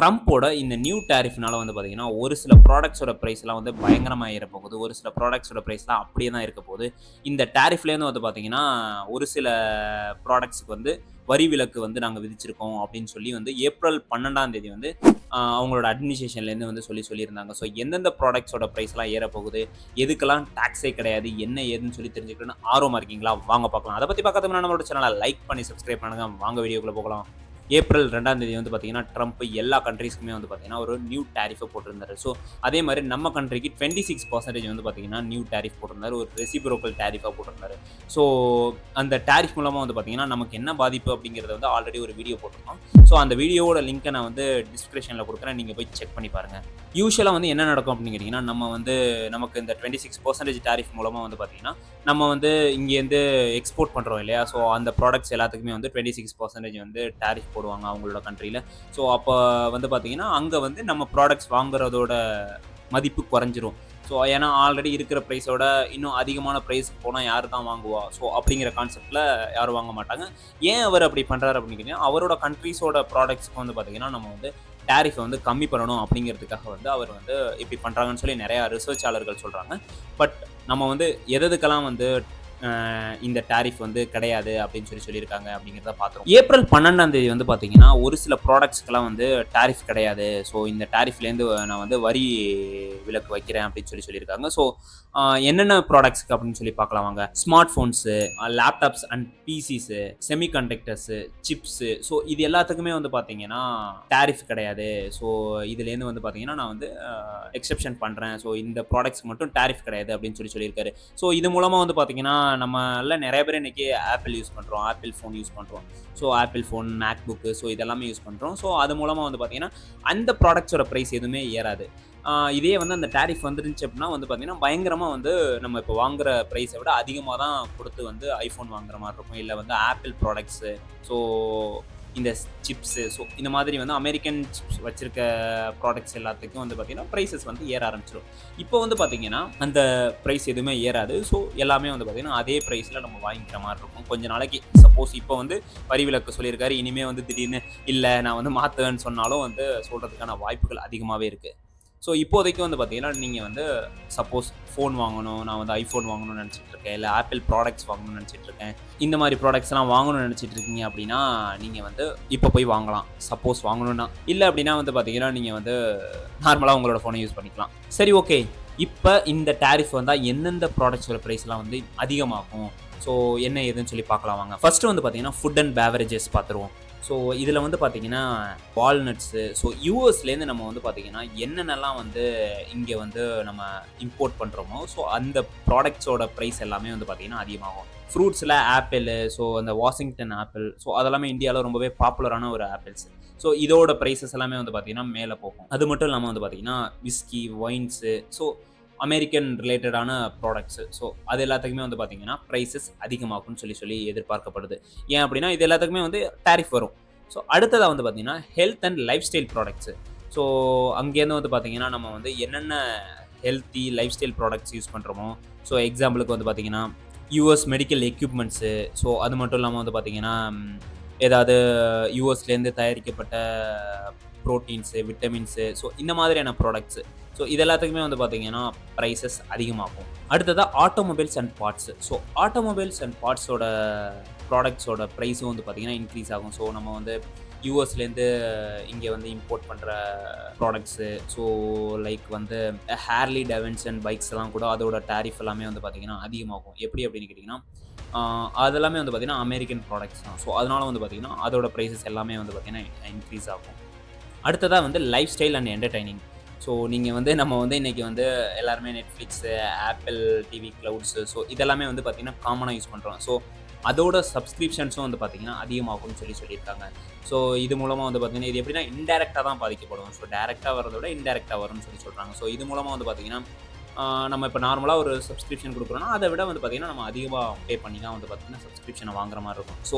ட்ரம்ப்போட இந்த நியூ டாரிஃப்னால வந்து பார்த்தீங்கன்னா, ஒரு சில ப்ராடக்ட்ஸோட பிரைஸ்லாம் வந்து பயங்கரமா ஏறப் போகுது. ஒரு சில ப்ராடக்ட்ஸோட பிரைஸ்லாம் அப்படியே தான் இருக்கப் போகுது. இந்த டாரிஃப்லேருந்து வந்து பார்த்தீங்கன்னா, ஒரு சில ப்ராடக்ட்ஸ்க்கு வந்து வரி விலக்கு வந்து நாங்க விதிச்சிருக்கோம் அப்படின்னு சொல்லி வந்து ஏப்ரல் 12ஆம் தேதி வந்து அவங்களோட அட்மினிஸ்ட்ரேஷன்லேருந்து வந்து சொல்லியிருந்தாங்க. ஸோ எந்தெந்த ப்ராடக்ட்ஸோட பிரைஸ்லாம் ஏறப் போகுது, எதுக்கெல்லாம் டாக்ஸே கிடையாது, என்ன ஏதுன்னு சொல்லி தெரிஞ்சுக்கணும்னு ஆர்வமா இருக்கீங்களா? வாங்க பார்க்கலாம். அத பத்தி பார்க்கறதுக்கு முன்னாடி நம்மளோட சேனலை லைக் பண்ணி சப்ஸ்கிரைப் பண்ணுங்க. வாங்க வீடியோக்குள்ள போகலாம். ஏப்ரல் 2ஆம் தேதி வந்து பார்த்தீங்கன்னா, ட்ரம்ப் எல்லா கண்ட்ரீஸ்க்குமே வந்து பார்த்தீங்கன்னா, ஒரு நியூ டாரிஃப போட்டிருந்தாரு. ஸோ, அதே மாரி நம்ம கண்ட்ரிக்கு 26% வந்து பார்த்தீங்கன்னா, நியூ டாரிஃப் போட்டிருந்தாரு. ஒரு ரெசிப்ரோக்கல் டாரிஃபா போட்டிருந்தாரு. ஸோ, அந்த டாரிஃப் மூலமா வந்து பார்த்தீங்கன்னா, நமக்கு என்ன பாதிப்பு அப்படிங்கிறத வந்து ஆல்ரெடி ஒரு வீடியோ போட்டிருக்கோம். ஸோ, அந்த வீடியோவோட லிங்க்க நான் வந்து டிஸ்கிரிப்ஷன்ல குடுக்குறேன். நீங்க போய் செக் பண்ணி பாருங்க. யூசுவலா வந்து என்ன நடக்கும் அப்படின்னு கேட்டீங்கன்னா, நம்ம வந்து நமக்கு இந்த 26% டாரிஃப் மூலமா வந்து பார்த்தீங்கன்னா, நம்ம வந்து இங்கேருந்து எக்ஸ்போர்ட் பண்றோம் இல்லையா? ஸோ, அந்த ப்ராடக்ட்ஸ் எல்லாத்துக்குமே வந்து 26% வந்து டாரிஃப் போடுவாங்க அவங்களோட கண்ட்ரில. ஸோ, அப்ப வந்து பார்த்தீங்கன்னா, அங்க வந்து நம்ம ப்ராடக்ட்ஸ் வாங்குறதோட மதிப்பு குறைஞ்சிரும். ஸோ, ஏன்னா ஆல்ரெடி இருக்கிற பிரைஸோட இன்னும் அதிகமான பிரைஸ்க்கு போனா யாரு தான் வாங்குவா? ஸோ, அப்படிங்கிற கான்செப்ட்ல யாரும் வாங்க மாட்டாங்க. ஏன் அவர் அப்படி பண்றாரு அப்படின்னு கேட்டீங்கன்னா, அவரோட கண்ட்ரீஸோட ப்ராடக்ட்ஸ்க்கு வந்து பார்த்தீங்கன்னா, நம்ம வந்து டாரிஃப வந்து கம்மி பண்ணணும் அப்படிங்கிறதுக்காக வந்து அவர் வந்து இப்படி பண்றாங்கன்னு சொல்லி நெறைய ரிசர்ச்சாளர்கள் சொல்றாங்க. பட் நம்ம வந்து எதுக்கெல்லாம் வந்து இந்த டாரிஃப் வந்து கிடையாது அப்படின்னு சொல்லியிருக்காங்க அப்படிங்கிறத பார்த்துருவோம். ஏப்ரல் 12ஆம் தேதி வந்து பார்த்தீங்கன்னா, ஒரு சில ப்ராடக்ட்ஸ்க்கெல்லாம் வந்து டாரிஃப் கிடையாது. ஸோ, இந்த டாரிஃப்லேருந்து நான் வந்து வரி விலக்கு வைக்கிறேன் அப்படின்னு சொல்லியிருக்காங்க. ஸோ, என்னென்ன ப்ராடக்ட்ஸ்க்கு அப்படின்னு சொல்லி பார்க்கலாம் வாங்க. Smart phones, laptops and PCs, semiconductors, chips. So, இது எல்லாத்துக்குமே வந்து பார்த்தீங்கன்னா, டாரிஃப் கிடையாது. ஸோ, இதுலேருந்து வந்து பார்த்தீங்கன்னா, நான் வந்து எக்செப்ஷன் பண்றேன். ஸோ, இந்த ப்ராடக்ட்ஸ்க்கு மட்டும் டாரிஃப் கிடையாது அப்படின்னு சொல்லியிருக்காரு. ஸோ, இது மூலமா வந்து பார்த்தீங்கன்னா, நம்மல்ல நெறைய பேர் இன்னைக்கு ஆப்பிள் யூஸ் பண்றோம். ஆப்பிள் ஃபோன் யூஸ் பண்றோம். So, apple phone, MacBook so இதெல்லாமே யூஸ் பண்றோம். ஸோ, அது மூலமா வந்து பார்த்தீங்கன்னா, அந்த ப்ராடக்ட்ஸோட பிரைஸ் எதுவுமே ஏறாது. இதே வந்து அந்த டாரிஃப் வந்துருந்துச்சு அப்படின்னா வந்து பார்த்தீங்கன்னா, பயங்கரமா வந்து நம்ம இப்போ வாங்குற பிரைஸை விட அதிகமா தான் குடுத்து வந்து ஐஃபோன் வாங்குற மாரி இருக்கும். இல்ல வந்து ஆப்பிள் ப்ராடக்ட்ஸு, ஸோ இந்த சிப்ஸு, ஸோ இந்த மாதிரி வந்து அமெரிக்கன் சிப்ஸ் வச்சிருக்க ப்ராடக்ட்ஸ் எல்லாத்துக்கும் வந்து பார்த்தீங்கன்னா, பிரைஸஸ் வந்து ஏற ஆரம்பிச்சுரும். இப்போ வந்து பார்த்தீங்கன்னா, அந்த பிரைஸ் எதுவுமே ஏறாது. ஸோ எல்லாமே வந்து பார்த்தீங்கன்னா, அதே பிரைஸ்ல நம்ம வாங்கிக்கிற மாரி இருக்கும். கொஞ்ச நாளைக்கு சப்போஸ் இப்போ வந்து வரி விலக்கு சொல்லியிருக்காரு. இனிமே வந்து திடீர்னு இல்ல நான் வந்து மாத்துவேன்னு சொன்னாலும் வந்து சொல்றதுக்கான வாய்ப்புகள் அதிகமாவே இருக்கு. ஸோ இப்போதைக்கு வந்து பார்த்தீங்கன்னா, நீங்க வந்து சப்போஸ் ஃபோன் வாங்கணும், நான் வந்து ஐஃபோன் வாங்கணும்னு நெனச்சிட்டு இருக்கேன். இல்ல ஆப்பிள் ப்ராடக்ட்ஸ் வாங்கணும்னு நெனச்சிட்டு இருக்கேன். இந்த மாரி ப்ராடக்ட்ஸ்லாம் வாங்கணும்னு நெனச்சிட்டு இருக்கீங்க அப்படின்னா, நீங்க வந்து இப்போ போய் வாங்கலாம். சப்போஸ் வாங்கணும்னா. இல்ல அப்படின்னா வந்து பார்த்தீங்கன்னா, நீங்க வந்து நார்மலா உங்களோட ஃபோன யூஸ் பண்ணிக்கலாம். சரி ஓகே. இப்ப இந்த டாரிஃப் வந்தா எந்தெந்த ப்ராடக்ட்ஸோட பிரைஸ்லாம் வந்து அதிகமாகும்? ஸோ என்ன ஏதுன்னு சொல்லி பார்க்கலாம் வாங்க. ஃபர்ஸ்ட் வந்து பார்த்தீங்கன்னா, ஃபுட் அண்ட் பெவரேஜஸ் பார்த்துருவோம். ஸோ இதில் வந்து பார்த்தீங்கன்னா, வால்நட்ஸு ஸோ யூஎஸ்லேருந்து நம்ம வந்து பார்த்தீங்கன்னா, என்னென்னலாம் வந்து இங்கே வந்து நம்ம இம்போர்ட் பண்ணுறோமோ, ஸோ அந்த ப்ராடக்ட்ஸோட ப்ரைஸ் எல்லாமே வந்து பார்த்தீங்கன்னா அதிகமாகும். ஃப்ரூட்ஸில் ஆப்பிளு, ஸோ அந்த வாஷிங்டன் ஆப்பிள், ஸோ அதெல்லாமே இந்தியாவில் ரொம்பவே பாப்புலரான ஒரு ஆப்பிள்ஸ். ஸோ இதோட ப்ரைஸஸ் எல்லாமே வந்து பார்த்தீங்கன்னா மேலே போகும். அது மட்டும் இல்லாமல் வந்து பார்த்தீங்கன்னா, விஸ்கி, ஒயின்ஸு, ஸோ அமெரிக்கன் ரிலேட்டடான ப்ராடக்ட்ஸு. ஸோ அது எல்லாத்துக்குமே வந்து பார்த்தீங்கன்னா, ப்ரைஸஸ் அதிகமாகும்னு சொல்லி எதிர்பார்க்கப்படுது. ஏன் அப்படின்னா, இது எல்லாத்துக்குமே வந்து டாரிஃப் வரும். ஸோ அடுத்ததா வந்து பார்த்தீங்கன்னா, health and life style products. So அங்கேருந்து வந்து பார்த்தீங்கன்னா, நம்ம வந்து என்னென்ன healthy life style products use பண்ணுறோமோ, ஸோ எக்ஸாம்பிளுக்கு வந்து பார்த்தீங்கன்னா, யுஎஸ் மெடிக்கல் எக்யூப்மெண்ட்ஸு, ஸோ அது மட்டும் இல்லாமல் வந்து பார்த்தீங்கன்னா, ஏதாவது யுஎஸ்லேருந்து தயாரிக்கப்பட்ட புரோட்டீன்ஸு, விட்டமின்ஸு, ஸோ இந்த மாதிரியான ப்ராடக்ட்ஸு. ஸோ இது எல்லாத்துக்குமே வந்து பார்த்தீங்கன்னா, ப்ரைஸஸ் அதிகமாகும். அடுத்ததா automobiles and parts. So automobiles and பார்ட்ஸோட ப்ராடக்ட்ஸோட ப்ரைஸும் வந்து பார்த்தீங்கன்னா இன்க்ரீஸ் ஆகும். ஸோ நம்ம வந்து யூஎஸ்லேருந்து இங்கே வந்து இம்போர்ட் பண்ணுற ப்ராடக்ட்ஸு, ஸோ லைக் வந்து ஹேர்லி டேவிட்சன் பைக்ஸ் எல்லாம் கூட அதோட டாரிஃப் எல்லாமே வந்து பார்த்தீங்கன்னா அதிகமாகும். எப்படி அப்படின்னு கேட்டிங்கன்னா, அதெல்லாமே வந்து பார்த்தீங்கன்னா அமெரிக்கன் ப்ராடக்ட்ஸ் தான். ஸோ அதனால வந்து பார்த்தீங்கன்னா, அதோட ப்ரைஸஸ் எல்லாமே வந்து பார்த்தீங்கன்னா இன்க்ரீஸ் ஆகும். அடுத்ததா வந்து life style and entertaining. So நீங்கள் வந்து நம்ம வந்து இன்றைக்கி வந்து எல்லாருமே Netflix, apple TV clouds, so இதெல்லாமே வந்து பார்த்திங்கன்னா காமனாக யூஸ் பண்ணுறோம். ஸோ அதோட சப்ஸ்கிரிப்ஷன்ஸும் வந்து பார்த்திங்கன்னா அதிகமாகும்னு சொல்லியிருக்காங்க. ஸோ இது மூலமாக வந்து பார்த்திங்கன்னா, இது எப்படின்னா இன்டைரக்டாக தான் பாதிக்கப்படும். ஸோ டைரெக்டாக வரதை விட இன்டைரக்டாக வரும்னு சொல்கிறாங்க. ஸோ இது மூலமாக வந்து பார்த்திங்கன்னா, நம்ம இப்போ நார்மலாக ஒரு சப்ஸ்கிரிப்ஷன் கொடுக்குறோன்னா, அதை விட வந்து பார்த்திங்கன்னா நம்ம அதிகமாக பே பண்ணி தான் வந்து பார்த்திங்கன்னா சப்ஸ்கிரிப்ஷனை வாங்குற மாதிரி இருக்கும். ஸோ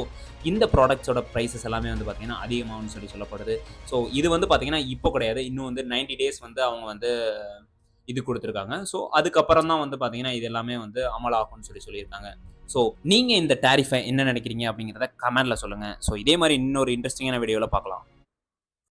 இந்த ப்ராடக்ட்ஸோட ப்ரைஸஸ் எல்லாமே வந்து பார்த்திங்கன்னா அதிகமாகும்னு சொல்லப்படுது. ஸோ இது வந்து பார்த்திங்கன்னா இப்போ கிடையாது. இன்னும் வந்து 90 டேஸ் வந்து அவங்க வந்து இது கொடுத்துருக்காங்க. ஸோ அதுக்கப்புறம் தான் வந்து பார்த்திங்கன்னா இது எல்லாமே வந்து அமலாகும்னு சொல்லியிருக்காங்க. ஸோ நீங்க இந்த டாரிஃபை என்ன நினைக்கிறீங்க அப்படிங்கிறத கமெண்ட்ல சொல்லுங்க. ஸோ இதே மாதிரி இன்னொரு இன்ட்ரெஸ்டிங்கான வீடியோவில் பார்க்கலாம்.